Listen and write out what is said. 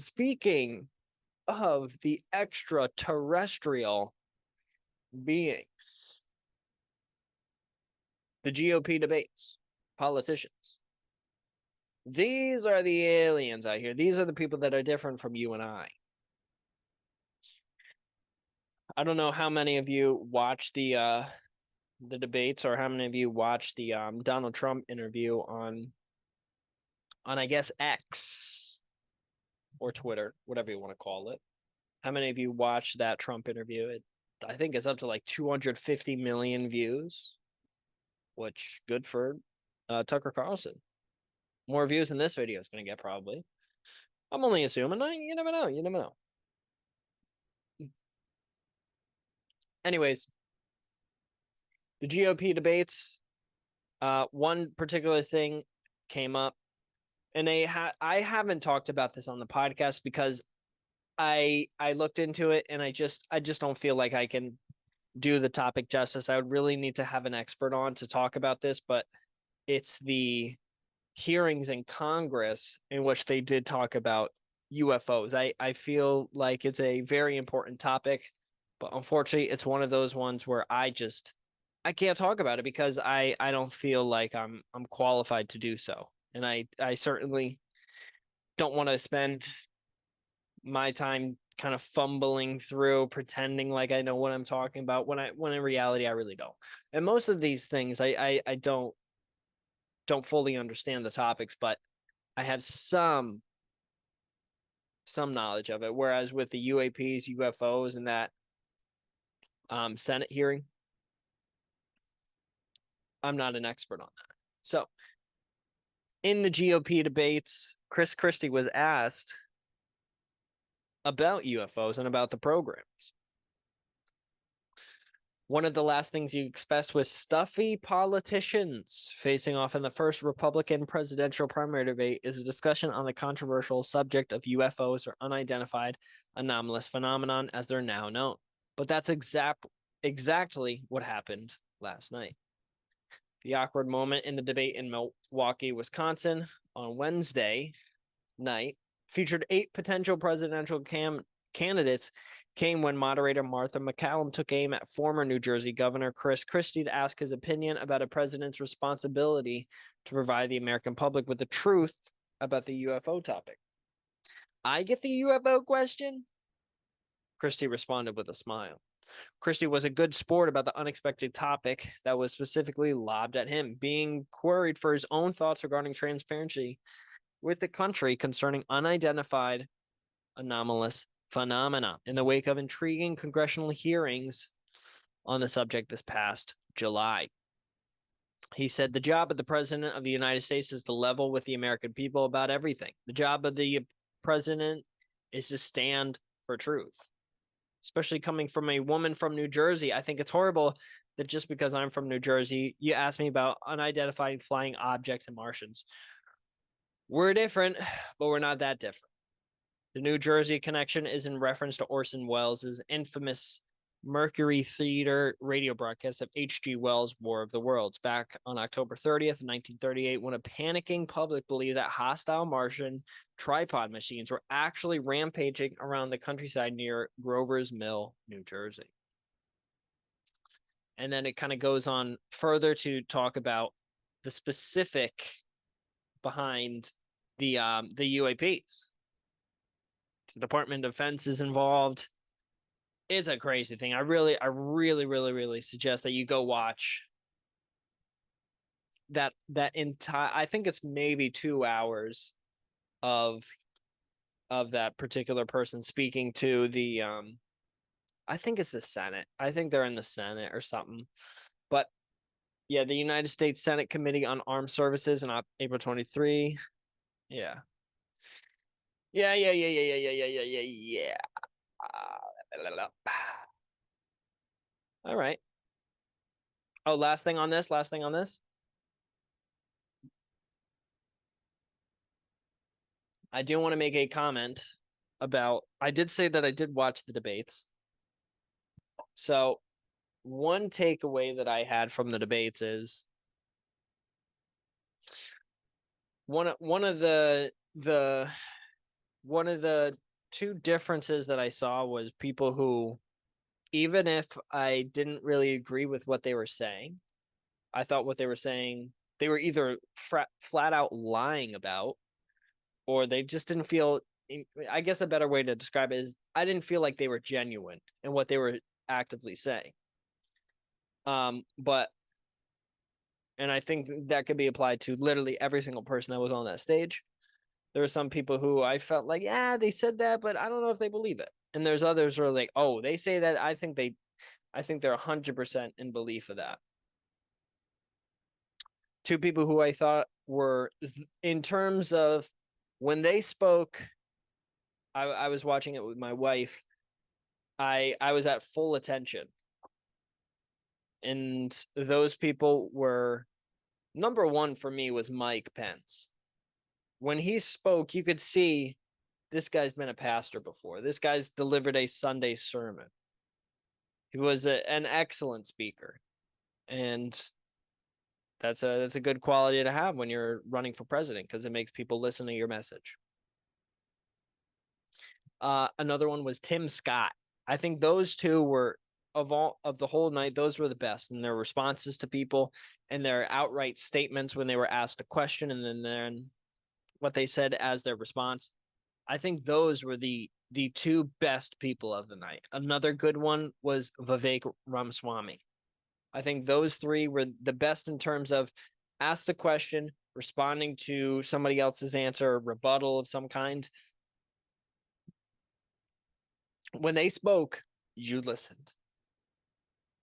Speaking of the extraterrestrial beings, the GOP debates, politicians. These are the aliens out here. These are the people that are different from you and I. I don't know how many of you watch the debates or how many of you watched the Donald Trump interview on I guess X or Twitter, whatever you want to call it. How many of you watched that Trump interview? I think it's up to like 250 million views, which good for Tucker Carlson. More views than this video is going to get probably. I'm only assuming. You never know. You never know. Anyways, the GOP debates. One particular thing came up, and I haven't talked about this on the podcast because I looked into it and I just don't feel like I can do the topic justice. I would really need to have an expert on to talk about this, but it's the hearings in Congress in which they did talk about UFOs. I feel like it's a very important topic, but unfortunately, it's one of those ones where I can't talk about it because I don't feel like I'm qualified to do so. And I certainly don't want to spend my time kind of fumbling through pretending like I know what I'm talking about when in reality I really don't. And most of these things I don't fully understand the topics, but I have some knowledge of it. Whereas with the UAPs, UFOs, and that Senate hearing, I'm not an expert on that. So in the GOP debates, Chris Christie was asked about UFOs and about the programs. One of the last things you expect was stuffy politicians facing off in the first Republican presidential primary debate is a discussion on the controversial subject of UFOs or unidentified anomalous phenomenon as they're now known. But that's exactly what happened last night. The awkward moment in the debate in Milwaukee, Wisconsin on Wednesday night featured 8 potential presidential candidates came when moderator Martha McCallum took aim at former New Jersey Governor Chris Christie to ask his opinion about a president's responsibility to provide the American public with the truth about the UFO topic. I get the UFO question? Christie responded with a smile. Christie was a good sport about the unexpected topic that was specifically lobbed at him, being queried for his own thoughts regarding transparency with the country concerning unidentified anomalous phenomena in the wake of intriguing congressional hearings on the subject this past July. He said the job of the president of the United States is to level with the American people about everything. The job of the president is to stand for truth. Especially coming from a woman from New Jersey, I think it's horrible that just because I'm from New Jersey, you ask me about unidentified flying objects and Martians. We're different, but we're not that different. The New Jersey connection is in reference to Orson Welles' infamous Mercury Theater radio broadcast of H.G. Wells' War of the Worlds back on October 30th, 1938, when a panicking public believed that hostile Martian tripod machines were actually rampaging around the countryside near Grover's Mill, New Jersey. And then it kind of goes on further to talk about the specific behind the UAPs. The Department of Defense is involved. It's a crazy thing. I really suggest that you go watch that entire. I think it's maybe 2 hours of that particular person speaking to the. I think it's the Senate. I think they're in the Senate or something. But yeah, the United States Senate Committee on Armed Services on April 23. Yeah. Yeah. All right. Oh, last thing on this. Last thing on this. I do want to make a comment about. I did say that I did watch the debates. So, one takeaway that I had from the debates is one of the one of the two differences that I saw was people who, even if I didn't really agree with what they were saying, I thought what they were saying, they were either flat out lying about, or they just didn't feel. I guess a better way to describe it is I didn't feel like they were genuine in what they were actively saying. But and I think that could be applied to literally every single person that was on that stage. There were some people who I felt like, yeah, they said that, but I don't know if they believe it. And there's others who are like, oh, they say that. I think they're 100% in belief of that. Two people who I thought were, in terms of when they spoke, I was watching it with my wife. I was at full attention. And those people were, number one for me was Mike Pence. When he spoke, you could see this guy's been a pastor before. This guy's delivered a Sunday sermon. He was an excellent speaker, and that's a good quality to have when you're running for president because it makes people listen to your message. Another one was Tim Scott. I think those two were of the whole night. Those were the best in their responses to people and their outright statements when they were asked a question, and then what they said as their response. I think those were the two best people of the night. Another good one was Vivek Ramaswamy. I think those three were the best in terms of asked a question, responding to somebody else's answer, rebuttal of some kind. When they spoke, you listened.